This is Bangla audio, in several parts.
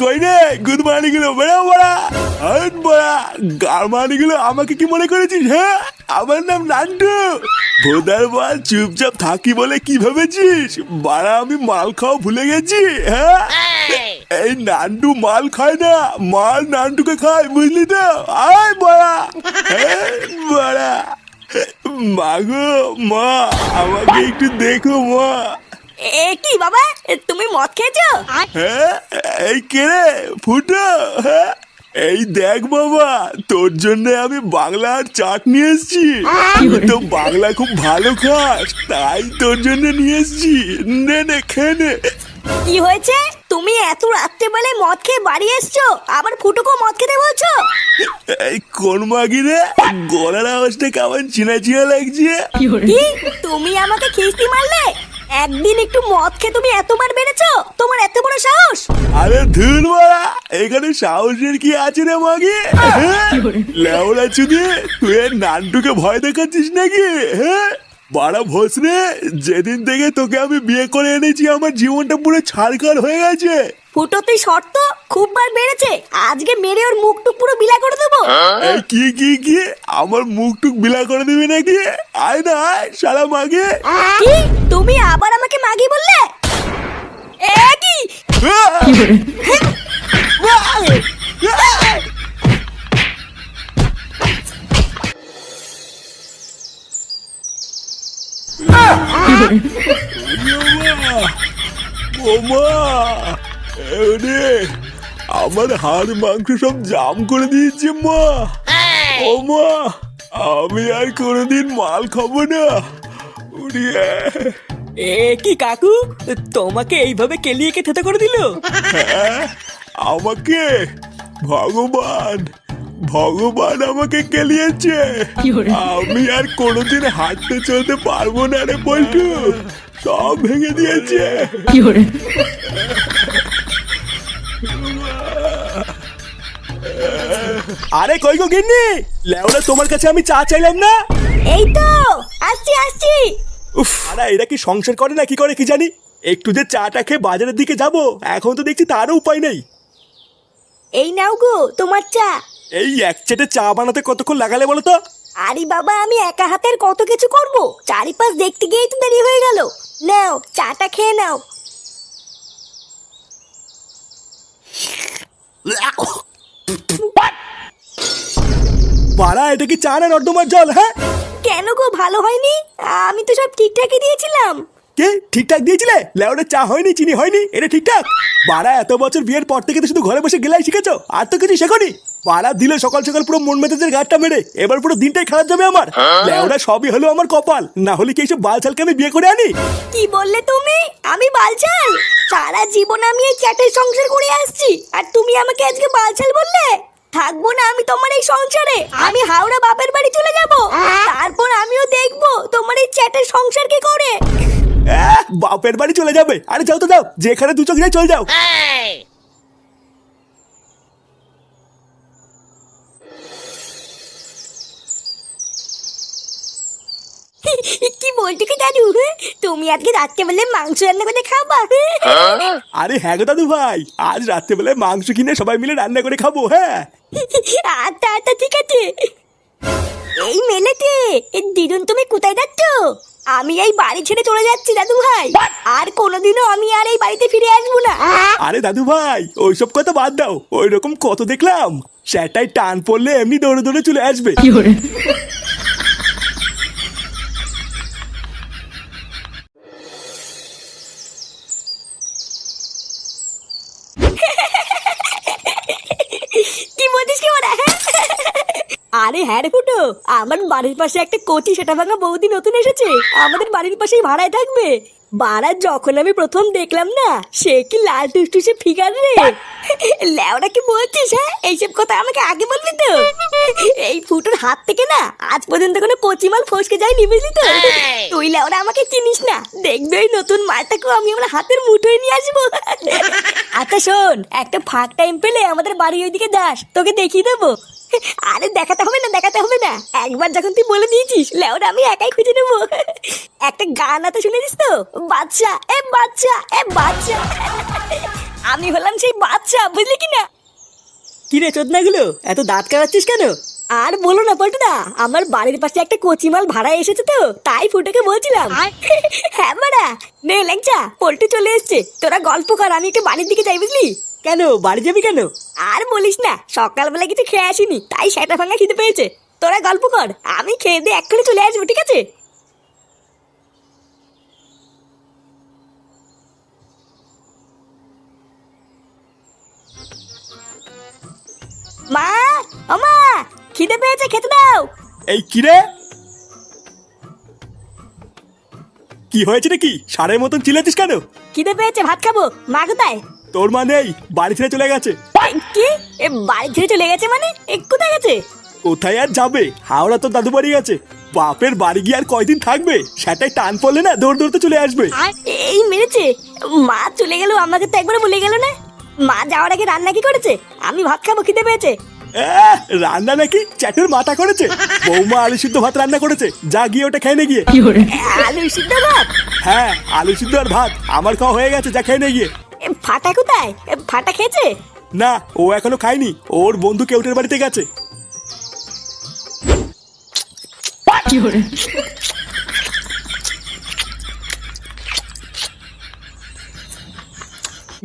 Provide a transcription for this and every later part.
কই রে গুড মর্নিং গুলো বেড়া বড়া আট বড়া গারমানি গুলো আমাকে কি মনে করেছিস? হ্যাঁ, আমার নাম নান্টু। ভোদার বল চুপচাপ থাকি বলে কি ভেবেছিস? বাড়া আমি মাল খাওয়া ভুলে গেছি? হ্যাঁ, এই নান্টু মাল খায় না, মাল নান্টুকে খায়, বুঝলি তো? আয় বড়া বড়া। মাগো মা, আমাকে একটু দেখো মা। এ কি বাবা, তুমি মদ খেয়েছো? হ্যাঁ, এই কে রে ফুটো? হ্যাঁ, এই দেখ বাবা, তোর জন্য আমি বাংলার চাট নিয়ে এসেছি। তুই তো বাংলা খুব ভালো খাস, তাই তোর জন্য নিয়ে এসেছি। নে নে খেয়ে নে। কি হয়েছে? তুমি এত রাত্রেবেলায় মদ খেয়ে বাড়ি এসছো, আবার ফুটোকে মদ খেতে বলছো? এই কোন মাগি রে, গলার আওয়াজটা কেমন চিনা চিনা লাগছে? কি, তুমি আমাকে খিস্তি মারলে? একদিন একটু মদ খেয়ে তুমি এতবার বেড়েছো? তোমার এত বড় সাহস? আরে ধুর মারা, এখানে সাহসের কি আছে রে মাগি? লেওড়া চুদি, তুই নান্টুকে ভয় দেখাচ্ছিস নাকি? হ্যাঁ, বাড়া ভোসরে, যেদিন থেকে তোকে আমি বিয়ে করে এনেছি আমার জীবনটা পুরো ছাড়খাড় হয়ে গেছে। ফুটো তুই শর্ত খুব বার বেড়েছে, আজকে মেরে ওর মুখটুক পুরো বিলা করে দেবো। এই কি কি কি আমার মুখ টুক বিলা করে দিবি নাকি? আয় না আয় শালা মাগে। কি, তুমি আবার আমাকে মাগি বললে? এ কি? ওমা, এরে আমার হাড় মাংস সব জাম করে দিয়েছে মা। ও মা, আমি আর কোনোদিন মাল খাবো না। উড়িয়ে এ কি কাকু, তোমাকে এইভাবে কেলিয়ে কে থেতে করে দিল? হ্যাঁ, আমাকে ভগবান ভগবান আমাকে কেলিয়েছে। আমি আর কোনোদিন হাঁটতে চলতে পারবো না রে পল্টু, সব ভেঙে দিয়েছে। আরে কই গো গিন্নি, লেওরা তোমার কাছে আমি চা চাইলাম না? এই তো আসছি আসছি। উফ, আরে এরা কি সংসার করে না কি করে কি জানি। একটু যে চাটা খেয়ে বাজারের দিকে যাব, এখন তো দেখছি তারও উপায় নেই। এই নাও গো তোমার চা। এই এক চেটে চা বানাতে কতক্ষণ লাগালে বলো তো? আরে বাবা, আমি একা হাতের কত কিছু করব, চারিপাশ দেখতে গিয়েই তো দেরি হয়ে গেল। নাও চাটা খেয়ে নাও। বাড়া, এটা কি চা না নর্দমার জল? হ্যাঁ, কেন গো, ভালো হয়নি? আমি তো সব ঠিকঠাকই দিয়েছিলাম। কে ঠিকঠাক দিয়েছিলে? লেওরা চা হয়নি, চিনি হয়নি, এটা ঠিকঠাক? বাড়া, এত বছর বিয়ের পর থেকে তো শুধু ঘরে বসে গেলাই শিখেছো, আর তো কিছু শেখনি। বাড়া দিলে সকাল সকাল পুরো মন মেজাজের গাঁটটা মেরে, এবার পুরো দিনটাই খারাপ যাবে আমার। লেওরা সবই হলো আমার কপাল, না হলে কি এইসব বালছালকে আমি বিয়ে করে আনি? কি বললে তুমি? আমি বালছাল? সারা জীবন আমি এই চ্যাটের সংসার করে আসছি, আর তুমি আমাকে আজকে বালছাল বললে? থাকবো না আমি তোমার এই সংসারে, আমি হাওড়া বাপের বাড়ি চলে যাব, তারপর আমিও দেখবো তোমার এই চ্যাটের সংসার কি করে। বাপের বাড়ি চলে যাবে? আরে যাও তো যাও, যেখানে দু চোখ যায় চলে যাও। কি বলছো কি দাদু? তুমি আজকে রাত্রেবেলায় মাংস রান্না করে খাবা? আরে হ্যাঁ গো দাদু ভাই, আজ রাত্রেবেলায় মাংস কিনে সবাই মিলে রান্না করে খাবো। হ্যাঁ, আচ্ছা আচ্ছা ঠিক আছে। এই মেলেতে দিদুন, তুমি কোথায় যাচ্ছ? আমি এই বাড়ি ছেড়ে চলে যাচ্ছি দাদু ভাই, আর কোনোদিনও আমি আর এই বাড়িতে ফিরে আসবো না। আরে দাদু ভাই, ওইসব কথা বাদ দাও, ওই রকম কত দেখলাম। সেটাই টান পড়লে এমনি দৌড়ে দৌড়ে চলে আসবে। কি বলছিস কি ওরা? আরে হ্যাঁ রে ফুটো, আমার বাড়ির পাশে একটা কচি সেটা ভাঙা বৌদি নতুন এসেছে, আমাদের বাড়ির পাশেই ভাড়ায় থাকবে। বাড়া, যখন আমি প্রথম দেখলাম না, সে কি লাল টুসটুসে ফিগার রে। ল্যাওড়া কি বলছিস? হ্যাঁ, এইসব কথা আমাকে আগে বলবি তো। এই ফুটোর হাত থেকে না আজ পর্যন্ত কোনো কচি মাল ফসকে যায়নি, বুঝলি তো? তুই ল্যাওড়া আমাকে চিনিস না, দেখবে ওই নতুন মালটাকেও আমি আমার হাতের মুঠোয় নিয়ে আসবো। আচ্ছা শোন, একটা ফাঁক টাইম পেলে আমাদের বাড়ির ওইদিকে যাস, তোকে দেখিয়ে দেবো। আরে দেখাতে হবে না, দেখাতে হবে না, একবার যখন তুই বলে দিয়েছিস, লেওরা আমি একাই খুঁজে নেবো। একটা গান আছে শুনেছিস তো? বাচ্চা এ বাচ্চা এ বাচ্চা। আমি হলাম সেই বাচ্চা, বুঝলি কি না? কি রে চোদনাগুলো, এত দাঁত কাটাচ্ছিস কেন? আর বলো না পল্টুদা, আমার বাড়ির পাশে একটা কচিমাল ভাড়া এসেছে তো, তাই ফুটোকে বলছিলাম। হ্যাঁ মারা, নে ল্যাংচা, পল্টু চলে এসছে, তোরা গল্প কর, আমি একটু বাড়ির দিকে যাই, বুঝলি? কেন বাড়ি যাবি কেন? আর বলিস না, সকালবেলা কিছু খেয়ে আসিনি, তাই সেটা ভাঙা খিদে পেয়েছে। তোরা গল্প কর, আমি খেয়ে দিয়ে এক্ষুনি চলে আসবো, ঠিক আছে? মা, ও মা, খিদে পেয়েছে, খেতে দাও। এই কি রে, কি হয়েছে নাকি? সারের মতন চিল্লাচ্ছিস কেন? খিদে পেয়েছে, ভাত খাবো। মা কোথায়? তোর মা নেই, বাড়ি ছেড়ে চলে গেছে। কি? এ বাড়ি ছেড়ে চলে গেছে মানে? এ কোথায় গেছে? কোথায় আর যাবে, হাওড়া তোর দাদু বাড়ি গেছে। বাপের বাড়ি গিয়ে আর কয়দিন থাকবে, সেটাই টান পড়লে না দৌড় দৌড়তে চলে আসবে। এই মেরেছে, মা চলে গেল, আমাকে তো একবার বলে গেল না। মা যাওয়ার আগে রান্না কি করেছে? আমি ভাত খাবো, খিদে পেয়েছে। রান্না নাকি চ্যাটের মাথা করেছে। বৌমা আলু সিদ্ধ ভাত রান্না করেছে, যা গিয়ে ওটা খেয়ে নে গিয়ে। আলু সিদ্ধ ভাত? হ্যাঁ, আলু সিদ্ধ আর ভাত আমার খাওয়া হয়ে গেছে, যা খেয়ে নে গিয়ে। ফাটা কোথায়? ফাটা খেয়েছে? না, ও এখনো খায়নি, ওর বন্ধু কেউটের বাড়িতে গেছে।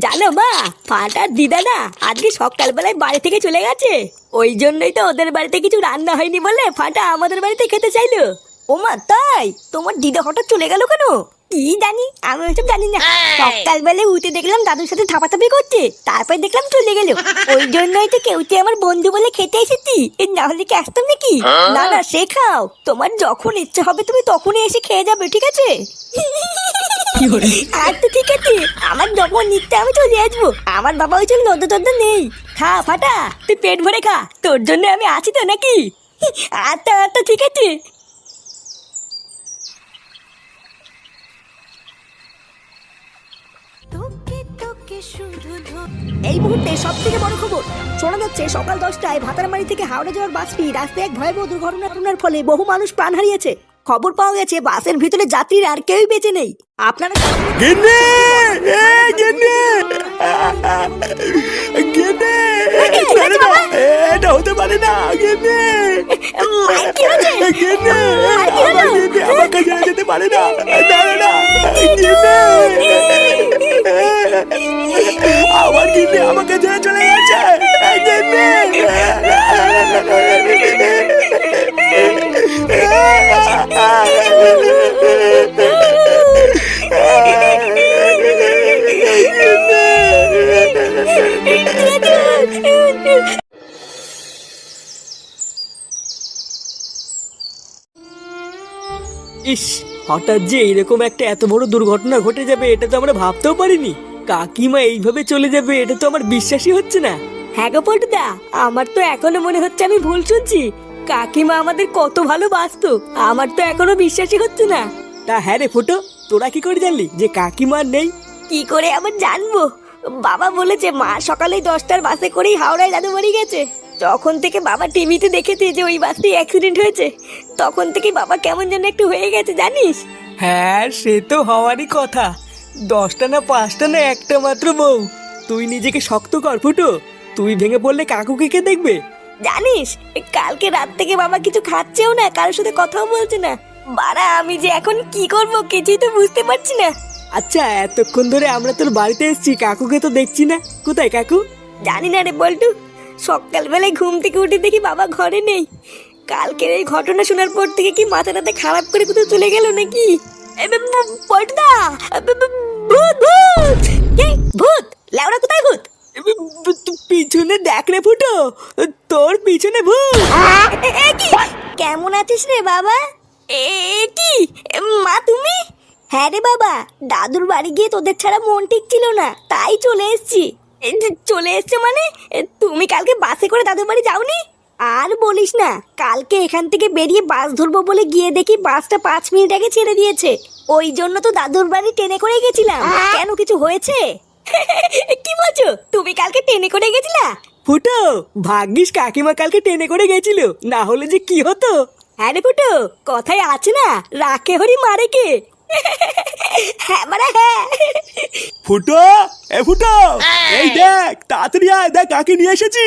জানো মা, ফাটার দিদা না আজকে সকালবেলায় বাড়ি থেকে চলে গেছে। ওই জন্যই তো ওদের বাড়িতে কিছু রান্না হয়নি বলে ফাটা আমাদের বাড়িতে খেতে চাইলো। ও মা, তাই? তোমার দিদা হঠাৎ চলে গেল কেন? কি জানি, আমি ওইসব জানি না। সকালবেলায় উঠে দেখলাম দাদুর সাথে থাপাথাপি করছে, তারপর দেখলাম চলে গেল। ওই জন্যই তো কেউতে আমার বন্ধু বলে খেতে এসেছি, না হলে কি আসতাম নাকি? না না, সে খাও, তোমার যখন ইচ্ছা হবে তুমি তখনই এসে খেয়ে যাবে, ঠিক আছে? আচ্ছা ঠিক আছে, আমার যখন ইচ্ছা আমি চলে আসবো। আমার বাবা ওই জন্য নদ্য টদ্য নেই। খা ফাটা, তুই পেট ভরে খা, তোর জন্য আমি আছি তো নাকি? আচ্ছা আচ্ছা ঠিক আছে। এই মুহূর্তে সব থেকে বড় খবর শোনা যাচ্ছে, সকাল 10টায় ভাতারমারি থেকে হাওড়া যাওয়ার বাসটি রাস্তায় এক ভয়াবহ দুর্ঘটনার ফলে বহু মানুষ প্রাণ হারিয়েছে। খবর পাওয়া গেছে বাসের ভিতরে যাত্রীরা আর কেউই বেঁচে নেই। আপনারা গেন্নে, গেন্নে, গেন্নে, এটা হতে পারে না। গেন্নে, গেন্নে, আমার গেন্নে আমাকে ছেড়ে যেতে পারে না। না না না, গেন্নে, আমার গেন্নে আমাকে ছেড়ে চলে গেছে। গেন্নে, ইস, হঠাৎ যে এরকম একটা এত বড় দুর্ঘটনা ঘটে যাবে এটা তো আমরা ভাবতেও পারিনি। কাকিমা এইভাবে চলে যাবে এটা তো আমার বিশ্বাসই হচ্ছে না। হ্যাঁ গো পল্টুদা, আমার তো এখনো মনে হচ্ছে আমি ভুল শুনছি। কাকিমা আমাদের কত ভালোবাসতো, আমার তো এখনো বিশ্বাসই হচ্ছে না। তা হ্যাঁ রে ফুটো, তোরা কি করে জানলি যে কাকিমা আর নেই? কি করে আবার জানবো? বাবা বলেছে মা সকালে 10টার বাসে করেই হাওড়ায় দাদু বাড়ি গেছে। যখন থেকে বাবা টিভিতে দেখেছে যে ওই বাসটি অ্যাক্সিডেন্ট হয়েছে, তখন থেকে বাবা কেমন যেন একটু হয়ে গেছে, জানিস? হ্যাঁ, সে তো হওয়ারই কথা। 10টা না 5টা না একটা মাত্র বউ। তুই নিজেকে শক্ত কর ফুটো, তুই ভেঙে পড়লে কাকুকে কে দেখবে? জানিস, কালকে রাত থেকে বাবা কিছু খাচ্ছেও না, কারোর সাথে কথাও বলছে না। বাড়া, আমি যে এখন কি করব কিছুই তো বুঝতে পারছি না। আচ্ছা, এতক্ষণ ধরে আমরা তোর বাড়িতে এসেছি, কাকুকে তো দেখছি না। কোথায় কাকু? জানি না রে বল্টু, সকালবেলায় ঘুম থেকে উঠে দেখি বাবা ঘরে নেই। কালকের এই ঘটনা শোনার পর থেকে কি মাথাটাতে খারাপ করে কোথাও চলে গেল নাকি? পল্টুদা, ভূত ভূত! কে ভূত? লেওড়া কোথায় ভূত? পিছনে দেখ রে ফুটো, তোর পিছনে ভূত। কি? কেমন আছিস রে বাবা? কি মা তুমি? হ্যাঁ রে বাবা, দাদুর বাড়ি গিয়ে তোদের ছাড়া মন ঠিক ছিল না, তাই চলে এসেছি। চলে এসছে মানে? তুমি কালকে বাসে করে দাদুর বাড়ি যাওনি? আর বলিস না, কালকে এখান থেকে বেরিয়ে বাস ধরবো বলে গিয়ে দেখি বাসটা 5 মিনিট আগে ছেড়ে দিয়েছে। ওই জন্য তো দাদুর বাড়ি ট্রেনে করে গেছিলাম। কেন, কিছু হয়েছে? কি বলছো, তুমি কালকে ট্রেনে করে গেছিলা? ফুটো, ভাগ্যিস কাকিমা কালকে ট্রেনে করে গেছিল, না হলে যে কি হতো। হ্যাঁ রে ফুটো, কথায় আছে না, রাখে হরি মারে কে। হ্যাঁ বাড়া হ্যাঁ। ফুটো, এ ফুটো, এই দেখ তাড়াতাড়ি আয়, দেখ কাকে নিয়ে এসেছি।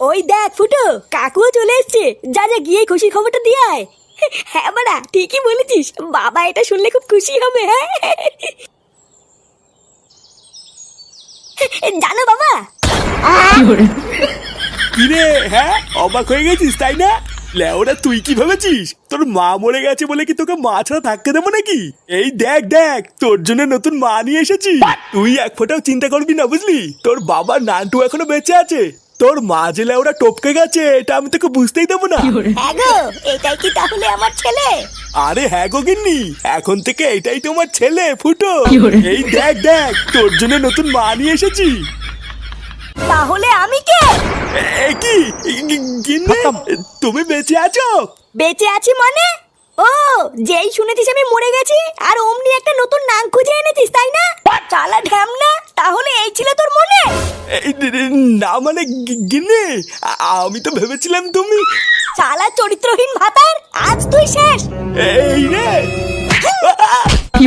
ওই দেখ ফুটো, কাকুও চলে এসছে, যা যা গিয়ে খুশির খবরটা দিয়ে আয়। হ্যাঁ বাড়া ঠিকই বলেছিস, বাবা এটা শুনলে খুব খুশি হবে। হ্যাঁ জানো বাবা, কিরে, হ্যাঁ অবাক হয়ে গেছিস তাই না? লেওরা তুই কি ভেবেছিস তোর মা মরে গেছে বলে কি তোকে মা ছাড়া থাকতে দেবো নাকি? এই দেখ দেখ তোর জন্য নতুন মা নিয়ে এসেছি। তুই এক ফোঁটাও চিন্তা করবি না, বুঝলি? তোর বাবা নান্টু এখনো বেঁচে আছে, তোর মা যে লেওরা টপকে গেছে এটা আমি তোকে বুঝতেই দেবো না। হ্যাঁ গো, এটাই কি তাহলে আমার ছেলে? আরে হ্যাঁ গো গিন্নি, এখন থেকে এটাই তোমার ছেলে ফুটো। এই দেখ দেখ তোর জন্য নতুন মা নিয়ে এসেছি। তাহলে আমি কে? এ কি গিন্নি, তুমি বেঁচে আছো? বেঁচে আছি মানে? ও, যেই শুনেছিস আমি মরে গেছি আর অমনি একটা নতুন নাম খুঁজে এনেছিস তাই না? চালা ঢ্যামনা, তাহলে এই ছিল তোর মনে? না মানে গিন্নি, আমি তো ভেবেছিলাম তুমি। চালা চরিত্রহীন ভাতার, আজ তুই শেষ। এই রে কি